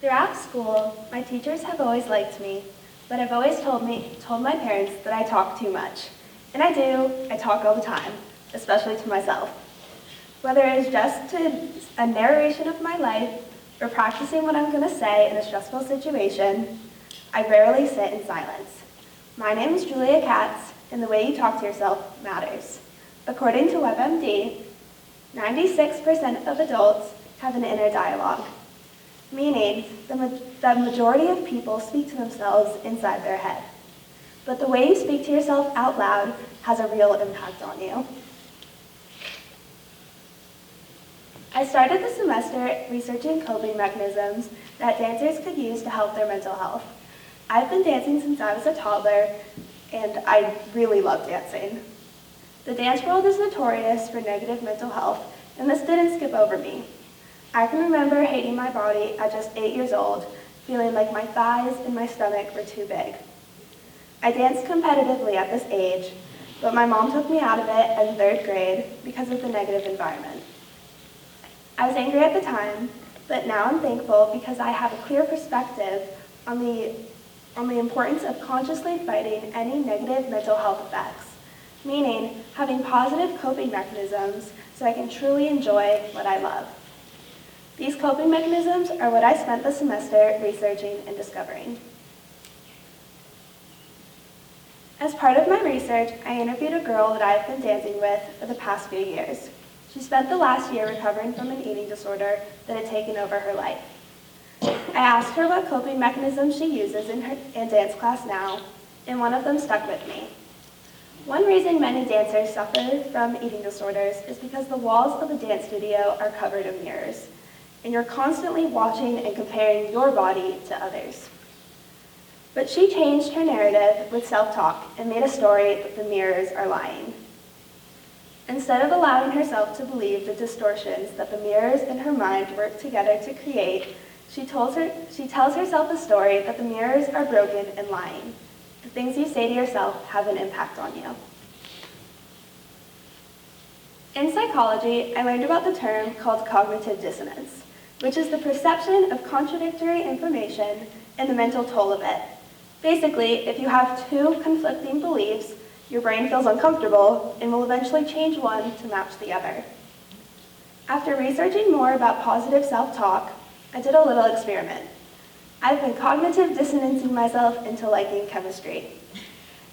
Throughout school, my teachers have always liked me, but I've always told my parents that I talk too much. And I do, I talk all the time, especially to myself. Whether it is just a narration of my life or practicing what I'm going to say in a stressful situation, I rarely sit in silence. My name is Julia Katz, and the way you talk to yourself matters. According to WebMD, 96% of adults have an inner dialogue, meaning the majority of people speak to themselves inside their head. But the way you speak to yourself out loud has a real impact on you. I started the semester researching coping mechanisms that dancers could use to help their mental health. I've been dancing since I was a toddler, and I really love dancing. The dance world is notorious for negative mental health, and this didn't skip over me. I can remember hating my body at just 8 years old, feeling like my thighs and my stomach were too big. I danced competitively at this age, but my mom took me out of it in 3rd grade because of the negative environment. I was angry at the time, but now I'm thankful because I have a clear perspective on the importance of consciously fighting any negative mental health effects, meaning having positive coping mechanisms so I can truly enjoy what I love. These coping mechanisms are what I spent the semester researching and discovering. As part of my research, I interviewed a girl that I've been dancing with for the past few years. She spent the last year recovering from an eating disorder that had taken over her life. I asked her what coping mechanisms she uses in dance class now, and one of them stuck with me. One reason many dancers suffer from eating disorders is because the walls of the dance studio are covered in mirrors, and you're constantly watching and comparing your body to others. But she changed her narrative with self-talk and made a story that the mirrors are lying. Instead of allowing herself to believe the distortions that the mirrors in her mind work together to create, she tells herself a story that the mirrors are broken and lying. The things you say to yourself have an impact on you. In psychology, I learned about the term called cognitive dissonance, which is the perception of contradictory information and the mental toll of it. Basically, if you have two conflicting beliefs, your brain feels uncomfortable and will eventually change one to match the other. After researching more about positive self-talk, I did a little experiment. I've been cognitive dissonancing myself into liking chemistry.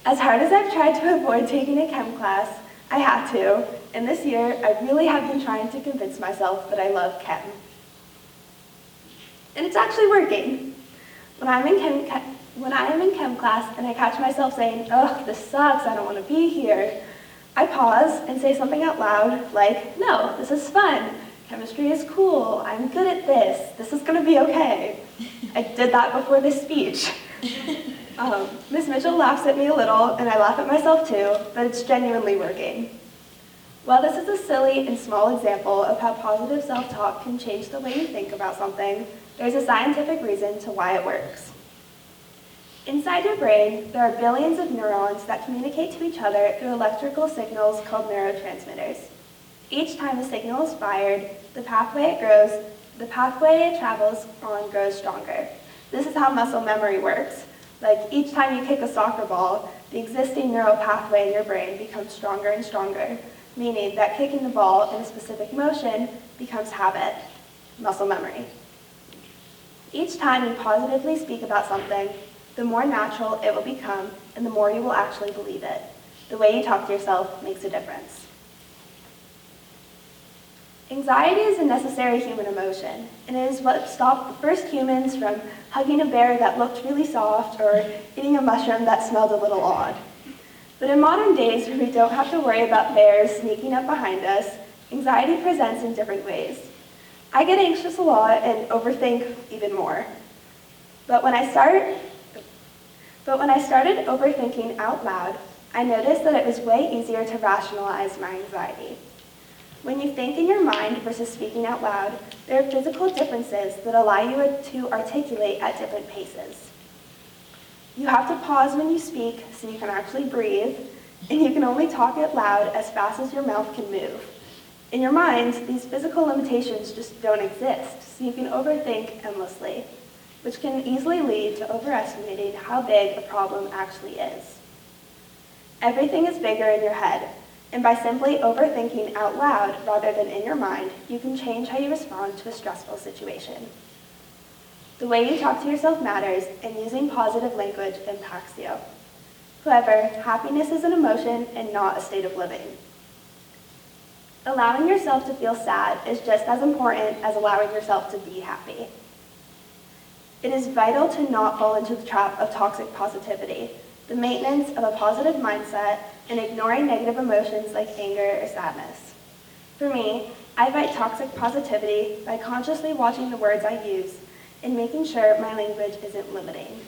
As hard as I've tried to avoid taking a chem class, I had to, and this year I really have been trying to convince myself that I love chem. And it's actually working. When I am in chem class and I catch myself saying, "Oh, this sucks, I don't want to be here," I pause and say something out loud like, "No, this is fun. Chemistry is cool. I'm good at this. This is going to be okay." I did that before this speech. Ms. Mitchell laughs at me a little, and I laugh at myself too, but it's genuinely working. While this is a silly and small example of how positive self-talk can change the way you think about something, there's a scientific reason to why it works. Inside your brain, there are billions of neurons that communicate to each other through electrical signals called neurotransmitters. Each time a signal is fired, the pathway it travels on grows stronger. This is how muscle memory works. Like each time you kick a soccer ball, the existing neural pathway in your brain becomes stronger and stronger, meaning that kicking the ball in a specific motion becomes habit, muscle memory. Each time you positively speak about something, the more natural it will become and the more you will actually believe it. The way you talk to yourself makes a difference. Anxiety is a necessary human emotion, and it is what stopped the first humans from hugging a bear that looked really soft or eating a mushroom that smelled a little odd. But in modern days, where we don't have to worry about bears sneaking up behind us, anxiety presents in different ways. I get anxious a lot and overthink even more. But when I started overthinking out loud, I noticed that it was way easier to rationalize my anxiety. When you think in your mind versus speaking out loud, there are physical differences that allow you to articulate at different paces. You have to pause when you speak so you can actually breathe, and you can only talk out loud as fast as your mouth can move. In your mind, these physical limitations just don't exist, so you can overthink endlessly. which can easily lead to overestimating how big a problem actually is. Everything is bigger in your head, and by simply overthinking out loud rather than in your mind, you can change how you respond to a stressful situation. The way you talk to yourself matters, and using positive language impacts you. However, happiness is an emotion and not a state of living. Allowing yourself to feel sad is just as important as allowing yourself to be happy. It is vital to not fall into the trap of toxic positivity, the maintenance of a positive mindset, and ignoring negative emotions like anger or sadness. For me, I fight toxic positivity by consciously watching the words I use and making sure my language isn't limiting.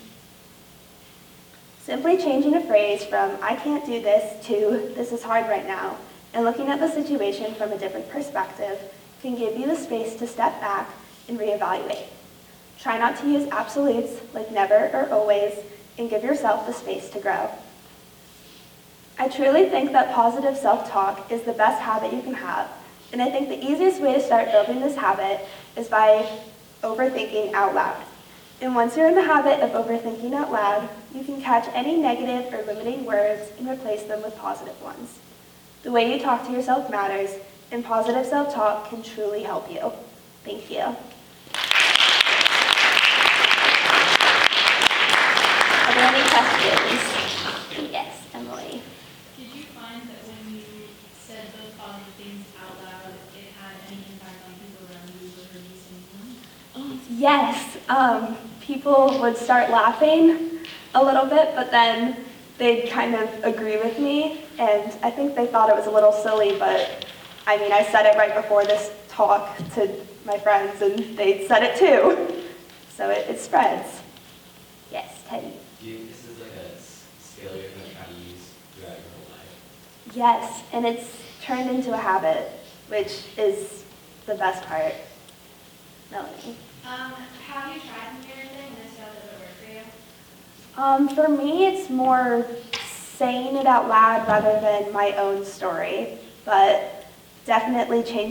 Simply changing a phrase from "I can't do this" to "this is hard right now," and looking at the situation from a different perspective can give you the space to step back and reevaluate. Try not to use absolutes like never or always, and give yourself the space to grow. I truly think that positive self-talk is the best habit you can have, and I think the easiest way to start building this habit is by overthinking out loud. And once you're in the habit of overthinking out loud, you can catch any negative or limiting words and replace them with positive ones. The way you talk to yourself matters, and positive self-talk can truly help you. Thank you. Are there any questions? Yes, Emily. Did you find that when you said those positive things out loud, it had any impact on people around you or heard you saying them? Yes, people would start laughing a little bit, but then they'd kind of agree with me, and I think they thought it was a little silly, but I mean, I said it right before this talk to my friends, and they said it too, so it spreads. Yes, Teddy. This is like a skill you're going to try to use throughout your whole life. Yes, and it's turned into a habit, which is the best part. Melanie. Have you tried New Year's Day and if so, does it work for you? For me, it's more saying it out loud rather than my own story, but definitely changing